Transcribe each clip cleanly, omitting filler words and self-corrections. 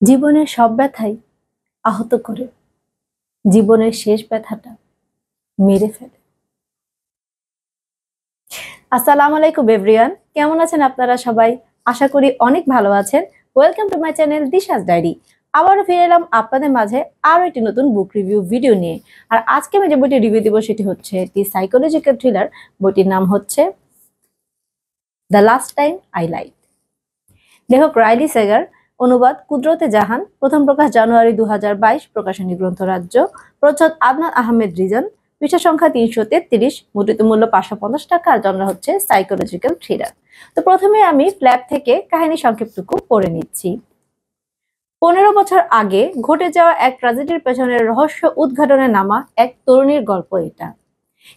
জীবনের সব ব্যথাই আহত করে, জীবনের শেষ ব্যথাটা মেরে ফেলে। আসসালামু আলাইকুম এভরিওয়ান, কেমন আছেন আপনারা সবাই? আশা করি অনেক ভালো আছেন। Welcome to my channel Disha's diary. আবারও ফিরে এলাম আপনাদের মাঝে আরো একটি নতুন বুক রিভিউ ভিডিও নিয়ে। আর আজকে আমি যে বইটি রিভিউ দিব সেটি হচ্ছে দি সাইকোলজিক্যাল থ্রিলার। বইটির নাম হচ্ছে the last time I lied. লেখক রাইলি সেগার, অনুবাদ কুদরতে জাহান, প্রথম প্রকাশ জানুয়ারি 2022, প্রকাশনী গ্রন্থরাজ্য, প্রচ্ছদ আদনান আহমেদ রিজন, পৃষ্ঠা সংখ্যা 333, মুদ্রিত মূল্য 550 টাকা, আর জনরা হচ্ছে সাইকোলজিক্যাল থ্রিলার। তো প্রথমে আমি ফ্ল্যাপ থেকে কাহিনী সংক্ষেপটুকু পড়ে নিচ্ছি। 15 বছর আগে ঘটে যাওয়া এক ট্র্যাজেডির পেছনের রহস্য উদ্ঘাটনে নামা এক তরুণীর গল্প এটা।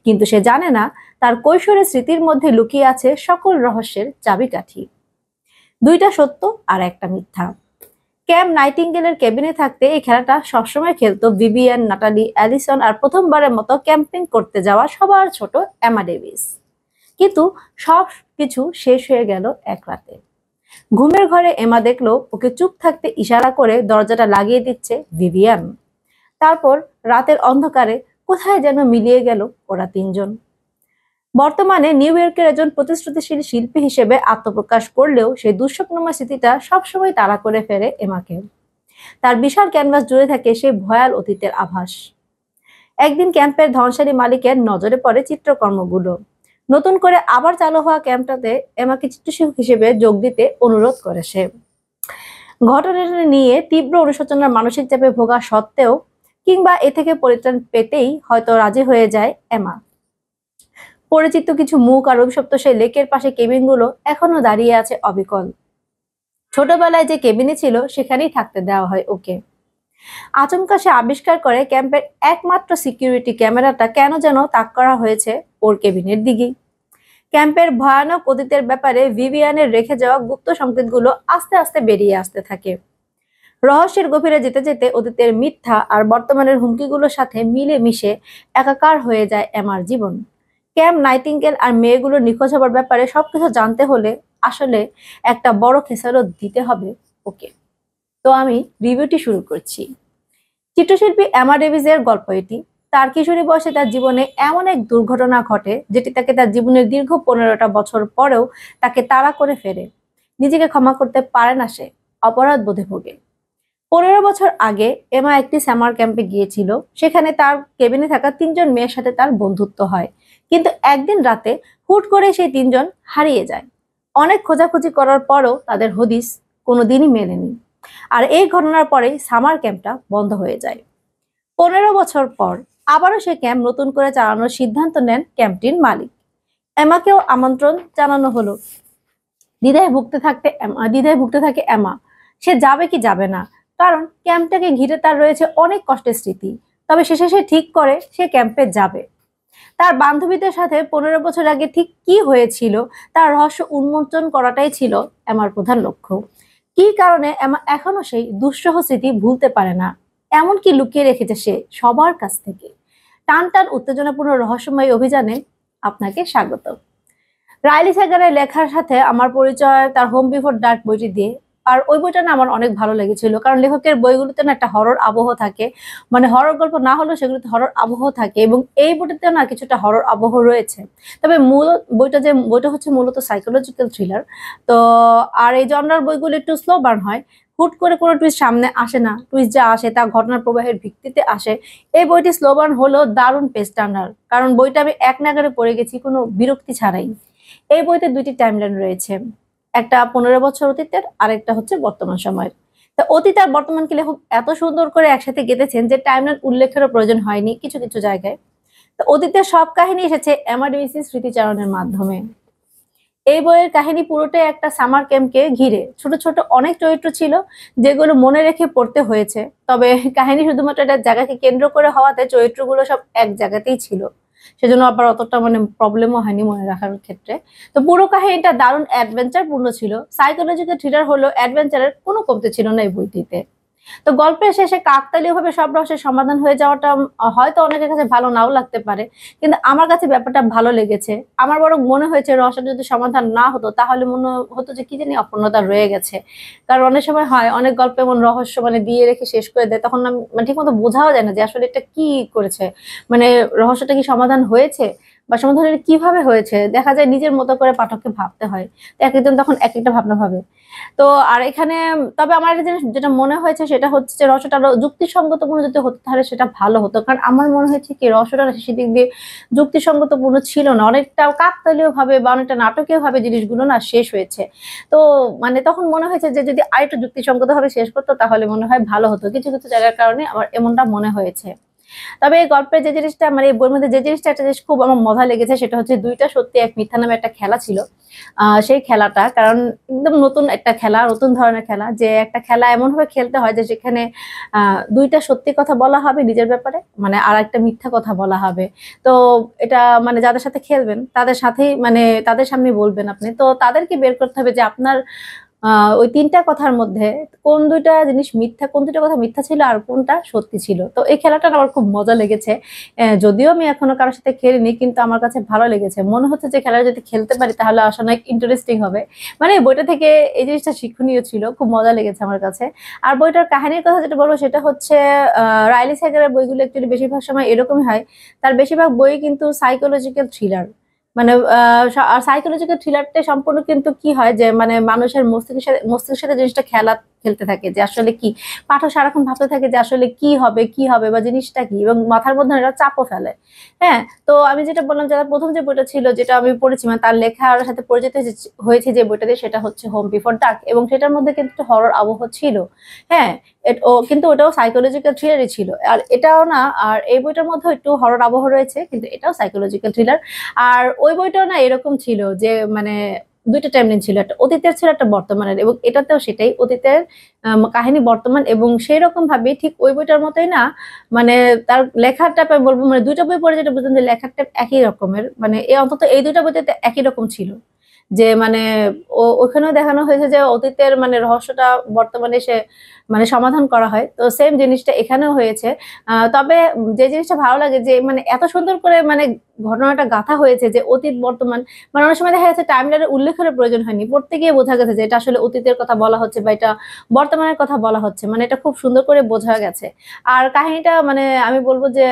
কিন্তু সে জানে না তার কৈশোরের স্মৃতির মধ্যে লুকিয়ে আছে সকল রহস্যের চাবিকাঠি। দুইটা সত্য আর একটা মিথ্যা। ক্যাম নাইটিঙ্গেলের কেবিনে থাকতে এই খেলাটা সবসময় খেলতো ভিভিয়ান, নাটালি, অ্যালিসন আর প্রথমবারের মতো ক্যাম্পিং করতে যাওয়া সবার ছোট এমা ডেভিস। কিন্তু সব কিছু শেষ হয়ে গেল এক রাতে। ঘুমের ঘরে এমা দেখলো ওকে চুপ থাকতে ইশারা করে দরজাটা লাগিয়ে দিচ্ছে ভিভিয়ান। তারপর রাতের অন্ধকারে কোথায় যেন মিলিয়ে গেল ওরা তিনজন। বর্তমানে নিউ ইয়র্কের একজন প্রতিশ্রুতিশীল শিল্পী হিসেবে আত্মপ্রকাশ করলেও সেই দুঃস্বপ্নময় স্মৃতিটা সবসময় তাড়া করে ফেলে এমাকে। তার বিশাল ক্যানভাস জুড়ে থাকে সেই ভয়াল অতীতের আভাস। একদিন ক্যাম্পের ধনশালী মালিকের নজরে পড়ে চিত্রকর্মগুলো। নতুন করে আবার চালু হওয়া ক্যাম্পটাতে এমাকে চিত্রশিল্পী হিসেবে যোগ দিতে অনুরোধ করে সে। ঘটনাটা নিয়ে তীব্র অনুশোচনার মানসিক চাপে ভোগা সত্ত্বেও কিংবা এ থেকে পরিত্রাণ পেতেই হয়তো রাজি হয়ে যায় এমা। পরিচিত কিছু মুখ আর অভিশপ্ত সেই লেকের পাশে কেবিনগুলো এখনো দাঁড়িয়ে আছে অবিকল। ছোটবেলায় যে কেবিনে ছিল সেখানেই থাকতে দেওয়া হয় ওকে। আচমকা সে আবিষ্কার করে ক্যাম্পের একমাত্র সিকিউরিটি ক্যামেরাটা কেন যেন তাক করা হয়েছে ওর কেবিনের দিকেই। ক্যাম্পের ভয়ানক অতীতের ব্যাপারে ভিভিয়ানের রেখে যাওয়া গুপ্ত সংকেতগুলো আস্তে আস্তে বেরিয়ে আসতে থাকে। রহস্যের গভীরে যেতে যেতে অতীতের মিথ্যা আর বর্তমানের হুমকিগুলোর সাথে মিলে মিশে একাকার হয়ে যায় এমার জীবন। ক্যাম্প নাইটিঙ্গেল আর মেয়েগুলোর নিখোঁজ হবার ব্যাপারে সবকিছু জানতে হলে আসলে একটা বড় খেসারত দিতে হবে ওকে। তো আমি রিভিউটি শুরু করছি। চিত্রশিল্পী এমা ডেভিসের গল্প এটি। তার কিশোরী বয়সে তার জীবনে এমন এক দুর্ঘটনা ঘটে যেটি তাকে তার জীবনের দীর্ঘ 15টা বছর পরেও তাকে তাড়া করে ফেরে। নিজেকে ক্ষমা করতে পারে না সে, অপরাধ বোধে ভোগে। 15 বছর আগে এমা একটি সামার ক্যাম্পে গিয়েছিল। সেখানে তার কেবিনে থাকা 3জন মেয়ের সাথে তার বন্ধুত্ব হয়। কিন্তু একদিন রাতে হুট করে সেই 3জন হারিয়ে যায়। অনেক খোঁজাখুঁজি করার পরও তাদের হদিস কোনোদিনই মেলেনি। আর এই ঘটনার পরেই সামার ক্যাম্পটা বন্ধ হয়ে যায়। 15 বছর পর আবারও সে ক্যাম্প নতুন করে চালানোর সিদ্ধান্ত নেন ক্যাম্পটির মালিক। এমাকেও আমন্ত্রণ জানানো হলো। দ্বিধায় ভুগতে থাকে এমা। সে যাবে কি যাবে না, কারণ ক্যাম্পটাকে ঘিরে তার রয়েছে অনেক কষ্টের স্মৃতি। তবে শেষে সে ঠিক করে সে ক্যাম্পে যাবে। তার বান্ধবীদের সাথে 15 বছর আগে ঠিক কি হয়েছিল তার রহস্য উন্মোচন করাটাই ছিল এমার প্রধান লক্ষ্য। কি কারণে এমা এখনো সেই দুঃসহ স্মৃতি ভুলতে পারে না, এমনকি লুকিয়ে রেখেছে সে সবার কাছ থেকে। টান টান উত্তেজনাপূর্ণ রহস্যময় অভিযানে আপনাকে স্বাগত। রাইলি সেগারের লেখার সাথে আমার পরিচয় তার হোম বিফোর ডার্ক বইটি দিয়ে। আর ওই বইটা না আমার অনেক ভালো লেগেছিল, কারণ লেখকের বইগুলোতে না একটা হরর আবহ থাকে। মানে হরর গল্প না হলেও সেগুলোতে হরর আবহ থাকে, এবং এই বইটাতে না কিছুটা হরর আবহ রয়েছে। তবে মূল বইটা হচ্ছে মূলত সাইকোলজিক্যাল থ্রিলার। তো আর এই জনরার বইগুলো একটু স্লো বার্ন হয়। হুট করে কোনো টুইস্ট সামনে আসে না, টুইস্ট যা আসে তা ঘটনার প্রবাহের ভিত্তিতে আসে। এই বইটি স্লো বার্ন হলেও দারুণ পেজ টার্নার, কারণ বইটা আমি এক নাগাড়ে পড়ে গেছি কোনো বিরক্তি ছাড়াই। এই বইতে দুইটি টাইমলাইন রয়েছে, একটা 15 বছর অতীতের আর একটা হচ্ছে বর্তমান সময়ের। তা অতীত আর বর্তমানকে লেখক এত সুন্দর করে একসাথে গেঁথেছেন যে টাইমলাইন উল্লেখেরও প্রয়োজন হয়নি কিছু কিছু জায়গায়। তো অতীতের সব কাহিনী এসেছে এমা ডেভিসের স্মৃতিচারণের মাধ্যমে। এই বইয়ের কাহিনী পুরোটাই একটা সামার ক্যাম্পকে ঘিরে। ছোট ছোট অনেক চরিত্র ছিল যেগুলো মনে রেখে পড়তে হয়েছে। তবে কাহিনী শুধুমাত্র একটা জায়গাকে কেন্দ্র করে হওয়াতে চরিত্রগুলো সব এক জায়গাতেই ছিল, সেজন্য আবার অতটা প্রবলেমও হয়নি মনে রাখার ক্ষেত্রে। তো পুরো কাহিনীটা দারুণ অ্যাডভেঞ্চার পূর্ণ ছিল। সাইকোলজিক্যাল থ্রিলার হলো অ্যাডভেঞ্চারের কোনো কমতি ছিল না এই বইটিতে। তো গল্পের শেষে কাকতালীয় ভাবে সব রহস্যের সমাধান হয়ে যাওয়াটা হয়তো অনেকের কাছে ভালো নাও লাগতে পারে, কিন্তু আমার কাছে ব্যাপারটা ভালো লেগেছে। আমার বরং মনে হয়েছে রহস্যটা যদি সমাধান না হতো তাহলে মনে হতো যে কি জানি অপূর্ণতা রয়ে গেছে। কারণ অনেক সময় হয় অনেক গল্প এমন রহস্য মানে দিয়ে রেখে শেষ করে দেয়, তখন মানে ঠিক মতো বোঝাও যায় না যে আসলে এটা কি করেছে, মানে রহস্যটা কি সমাধান হয়েছে বা সমাধানের কিভাবে হয়েছে। দেখা যায় নিজের মতো করে পাঠককে ভাবতে হয়, তো এক একজন তখন এক একটা ভাবনা ভাবে। তো আর এখানে তবে আমার একটা জিনিস যেটা মনে হয়েছে সেটা হচ্ছে যে রহস্যটা আরো যুক্তিসঙ্গতপূর্ণ যদি হতো তাহলে সেটা ভালো হতো। কারণ আমার মনে হয়েছে কি রহস্যটা সেদিক দিয়ে যুক্তিসঙ্গতপূর্ণ ছিল না, অনেকটা কাকতালীয় ভাবে বা অনেকটা নাটকীয় ভাবে জিনিসগুলো না শেষ হয়েছে। তো মানে তখন মনে হয়েছে যে যদি আরেকটু যুক্তিসঙ্গত ভাবে শেষ করতো তাহলে মনে হয় ভালো হতো। কিছু কিছু জায়গার কারণে আমার এমনটা মনে হয়েছে। তবে এই গল্পের যে জিনিসটা মানে এই বইয়ের মধ্যে যে জিনিসটা একটা জিনিস খুব আমার মজা লেগেছে সেটা হচ্ছে দুইটা সত্যি এক মিথ্যা নামে একটা খেলা ছিল। সেই খেলাটা কারণ একদম নতুন একটা খেলা, নতুন ধরনের খেলা, যে একটা খেলা এমন ভাবে খেলতে হয় যে সেখানে দুইটা সত্যি কথা বলা হবে নিজের ব্যাপারে, মানে আর একটা মিথ্যা কথা বলা হবে। তো এটা মানে যাদের সাথে খেলবেন তাদের সাথেই মানে তাদের সামনে বলবেন আপনি, তো তাদেরকে বের করতে হবে যে আপনার ওই ৩ টা কথার মধ্যে কোন ২টা জিনিস মিথ্যা, কোন ২টা কথা মিথ্যা ছিল আর কোনটা সত্যি ছিল। তো এই খেলাটা না আমার খুব মজা লেগেছে। যদিও আমি এখনো কারো সাথে খেলিনি কিন্তু আমার কাছে ভালো লেগেছে। মনে হচ্ছে যে খেলাটা যদি খেলতে পারি তাহলে আসলে অনেক ইন্টারেস্টিং হবে। মানে বইটা থেকে এই জিনিসটা শিক্ষণীয় ছিল। খুব মজা লেগেছে আমার কাছে। আর বইটার কাহিনীর কথা যেটা বলব সেটা হচ্ছে রাইলি সাইগারের বইগুলো অ্যাকচুয়ালি বেশিরভাগ সময় এরকমই হয়। তার বেশিরভাগ বই কিন্তু সাইকোলজিক্যাল থ্রিলার। মানে সাইকোলজিক্যাল থ্রিলারটা সম্পূর্ণ কিন্তু কি হয় যে মানে মানুষের মস্তিষ্কের সাথে জিনিসটা খেলতে থাকে যে আসলে কি, পাঠক সারাক্ষণ ভাবতে থাকে যে আসলে কি হবে বা জিনিসটা কি, এবং মাথার মধ্যে এটা চাপও ফেলে। হ্যাঁ, তো আমি যেটা বললাম যারা প্রথম যে বইটা ছিল যেটা আমি পড়েছি মানে তার লেখার সাথে পরিচিত হয়েছে যে বইটা দিয়ে সেটা হচ্ছে হোম বিফোর ডার্ক, এবং সেটার মধ্যে কিন্তু হরর আবহ ছিল। হ্যাঁ, কিন্তু ওটাও সাইকোলজিক্যাল থ্রিলারই ছিল, আর এটাও না, আর এই বইটার মধ্যে একটু হরর আবহ রয়েছে কিন্তু এটাও সাইকোলজিক্যাল থ্রিলার। আর ওই বইটাও না এরকম ছিল যে মানে দুইটা টাইমলাইন ছিল, একটা অতীতের ছিল একটা বর্তমানের, এবং এটাতেও সেটাই অতীতের কাহিনী বর্তমান, এবং সেই রকম ভাবে ঠিক ওই বইটার মতোই না মানে তার লেখার টাইপ আমি বলবো মানে দুইটা বই পড়ে যেটা বুঝলাম যে লেখার টাইপ একই রকমের, মানে অন্তত এই দুইটা বইতে একই রকম ছিল। যে মানে ওখানেও দেখানো হয়েছে যে অতীতের মানে রহস্যটা বর্তমানে সে মানে সমাধান করা হয়, তো সেম জিনিসটা এখানেও হয়েছে। তবে যে জিনিসটা ভালো লাগে যে মানে এত সুন্দর করে মানে ঘটনাটা গাঁথা হয়েছে যে অতীত বর্তমান, মানে অনেক সময় দেখা যাচ্ছে টাইমলাইনের উল্লেখের প্রয়োজন হয়নি, পড়তে গিয়ে বোঝা গেছে যে এটা আসলে অতীতের কথা বলা হচ্ছে বা এটা বর্তমানের কথা বলা হচ্ছে, মানে এটা খুব সুন্দর করে বোঝা গেছে। আর কাহিনীটা মানে আমি বলবো যে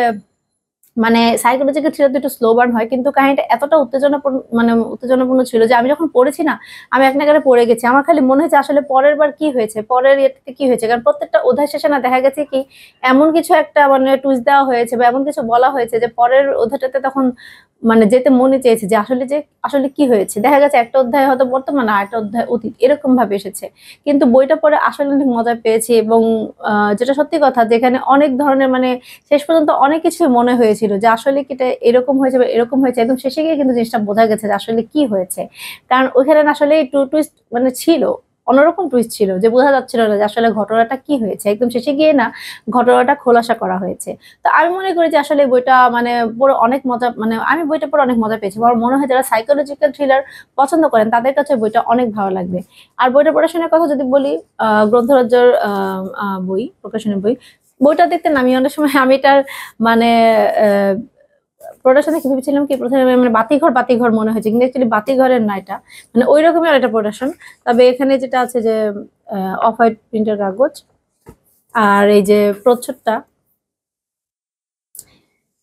মানে সাইকোলজিক্যাল থ্রিলার তো একটু স্লো বার্ন হয় কিন্তু কাহিনীটা এতটা উত্তেজনাপূর্ণ ছিল যে আমি যখন পড়েছি না আমি এক নাগাড়ে পড়ে গেছি। আমার খালি মনে হয়েছে আসলে পরের বার কি হয়েছে, পরের ইয়েতে কি হয়েছে, কারণ প্রত্যেকটা অধ্যায় শেষে না দেখা গেছে কি এমন কিছু একটা মানে টুইস্ট দেওয়া হয়েছে বা এমন কিছু বলা হয়েছে যে পরের অধ্যায়টাতে তখন মানে যেতে মনে চেয়েছে যে আসলে কি হয়েছে। দেখা গেছে একটা অধ্যায় হয়তো বর্তমান আর একটা অধ্যায় অতীত এরকম ভাবে এসেছে, কিন্তু বইটা পড়ে আসলে অনেক মজা পেয়েছি। এবং যেটা সত্যি কথা যেখানে অনেক ধরনের মানে শেষ পর্যন্ত অনেক কিছু মনে হয়েছিল যে আসলে কি এটা এরকম হয়েছে বা এরকম হয়েছে, একদম শেষে গিয়ে কিন্তু জিনিসটা বোঝা গেছে যে আসলে কি হয়েছে। কারণ ওইখানে আসলে একটু টুইস্ট মানে ছিল, অন্যরকম টুইস্ট ছিল যে বোঝা যাচ্ছিল না যে আসলে ঘটনাটা কি হয়েছে, একদম শেষে গিয়ে না ঘটনাটা খোলাসা করা হয়েছে। তো আমি মনে করি যে আসলে বইটা মানে পুরো অনেক মজা, মানে আমি বইটা পড়ে অনেক মজা পেয়েছি। আমার মনে হয় যারা সাইকোলজিক্যাল থ্রিলার পছন্দ করেন তাদের কাছে বইটা অনেক ভালো লাগবে। আর বইটা পড়াশোনার কথা যদি বলি, গ্রন্থরাজ্যের বই, প্রকাশনের বই, বইটা দেখতে না আমি অনেক সময় আমি এটার মানে প্রোডাকশন দেখে ভেবেছিলাম কি প্রথমে মানে বাতিঘর মনে হয়েছে, কিন্তু অ্যাকচুয়ালি বাতিঘরের না, এটা মানে ওই রকমই আর একটা প্রোডাকশন। তবে এখানে যেটা আছে যে অফ হোয়াইট প্রিন্টের কাগজ, আর এই যে প্রচ্ছদটা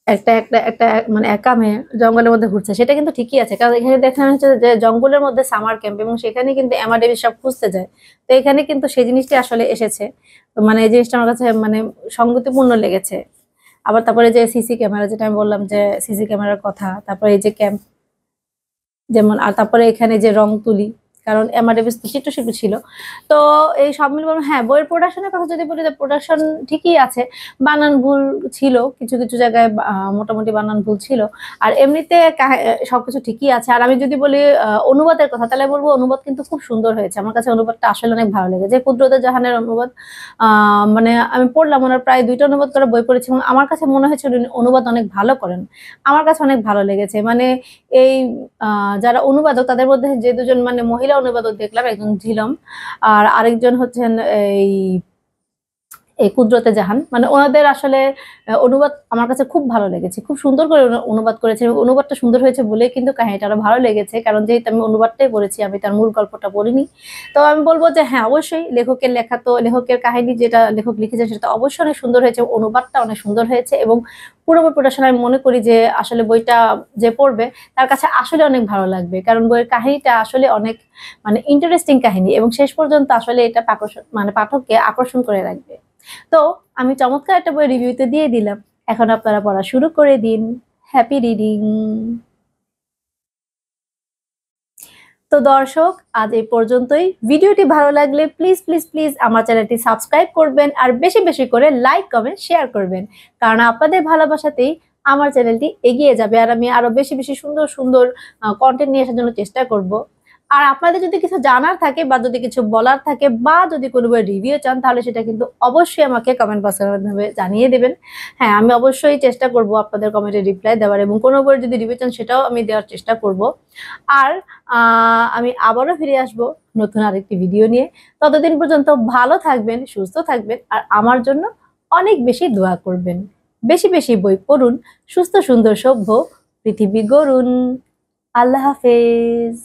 একটা একটা একটা মানে একা মেয়ে জঙ্গলের মধ্যে ঘুরছে, সেটা কিন্তু ঠিকই আছে কারণ এখানে দেখানো হচ্ছে যে জঙ্গলের মধ্যে সামার ক্যাম্প, এবং সেখানে কিন্তু এমা ডেভিস সব খুঁজতে যায়। তো এখানে কিন্তু সেই জিনিসটা আসলে এসেছে। তো মানে এই জিনিসটা আমার কাছে মানে সঙ্গতিপূর্ণ লেগেছে। আবার তারপরে যে সিসি ক্যামেরা, যেটা আমি বললাম যে সিসি ক্যামেরার কথা, তারপরে এই যে ক্যাম্প যেমন, আর তারপরে এখানে যে রং তুলি, কারণ এমা ডেভিস তো চিত্রশিল্পী ছিল। তো এই সব মিলে হ্যাঁ বইয়ের প্রোডাকশনের কথা যদি বলি, প্রোডাকশন ঠিকই আছে, বানান ভুল ছিল কিছু কিছু জায়গায়, মোটামুটি বানান ভুল ছিল। আর এমনিতে সবকিছু ঠিকই আছে। আর আমি যদি বলি অনুবাদের কথা, তাহলে বলবো অনুবাদ কিন্তু খুব সুন্দর হয়েছে। আমার কাছে অনুবাদটা আসলে অনেক ভালো লেগেছে। কুদরতে জাহানের অনুবাদ মানে আমি পড়লাম, ওনার প্রায় 2টা অনুবাদ করা বই পড়েছি এবং আমার কাছে মনে হয়েছে অনুবাদ অনেক ভালো করেন। আমার কাছে অনেক ভালো লেগেছে। মানে এই যারা অনুবাদক তাদের মধ্যে যে দুজন মানে মহিলা অনুবাদক দেখলাম, একজন ঝিলম আর আরেকজন হচ্ছেন এই এই কুদরতে জাহান, মানে ওনাদের আসলে অনুবাদ আমার কাছে খুব ভালো লেগেছে, খুব সুন্দর করে অনুবাদ করেছে। অনুবাদটা সুন্দর হয়েছে বলেই কিন্তু কাহিনীটা আরো ভালো লেগেছে, কারণ যেহেতু আমি অনুবাদটাই পড়েছি, আমি তার মূল গল্পটা পড়িনি। তো আমি বলবো যে হ্যাঁ, অবশ্যই লেখকের লেখা, তো লেখকের কাহিনী যেটা লেখক লিখেছেন সেটা অবশ্যই অনেক সুন্দর হয়েছে, অনুবাদটা অনেক সুন্দর হয়েছে। এবং পুরো বইটা আসলে আমি মনে করি যে আসলে বইটা যে পড়বে তার কাছে আসলে অনেক ভালো লাগবে, কারণ বইয়ের কাহিনীটা আসলে অনেক মানে ইন্টারেস্টিং কাহিনী, এবং শেষ পর্যন্ত আসলে এটা মানে পাঠককে আকর্ষণ করে রাখবে। তো আমি চমৎকার একটা বই রিভিউতে দিয়ে দিলাম, এখন আপনারা পড়া শুরু করে দিন। Happy reading. তো দর্শক, আজ এই পর্যন্তই। ভিডিওটি ভালো লাগলে প্লিজ প্লিজ প্লিজ আমার চ্যানেলটি সাবস্ক্রাইব করবেন, আর বেশি বেশি করে লাইক কমেন্ট শেয়ার করবেন, কারণ আপনাদের ভালোবাসাতেই আমার চ্যানেলটি এগিয়ে যাবে, আর আমি আরো বেশি বেশি সুন্দর সুন্দর কন্টেন্ট নিয়ে আসার জন্য চেষ্টা করব। আর আপনাদের যদি কিছু জানার থাকে, বা যদি কিছু বলার থাকে, বা যদি কোনো বই রিভিউ চান, তাহলে সেটা কিন্তু অবশ্যই আমাকে কমেন্ট বক্সের মাধ্যমে জানিয়ে দেবেন। হ্যাঁ, আমি অবশ্যই চেষ্টা করব আপনাদের কমেন্টে রিপ্লাই দেওয়ার, এবং কোনো বই যদি রিভিউ চান সেটাও আমি দেওয়ার চেষ্টা করব। আর আমি আবারও ফিরে আসব নতুন আরেকটি ভিডিও নিয়ে। ততদিন পর্যন্ত ভালো থাকবেন, সুস্থ থাকবেন, আর আমার জন্য অনেক বেশি দোয়া করবেন। বেশি বেশি বই পড়ুন, সুস্থ সুন্দর সভ্য পৃথিবী গড়ুন। আল্লাহ হাফেজ।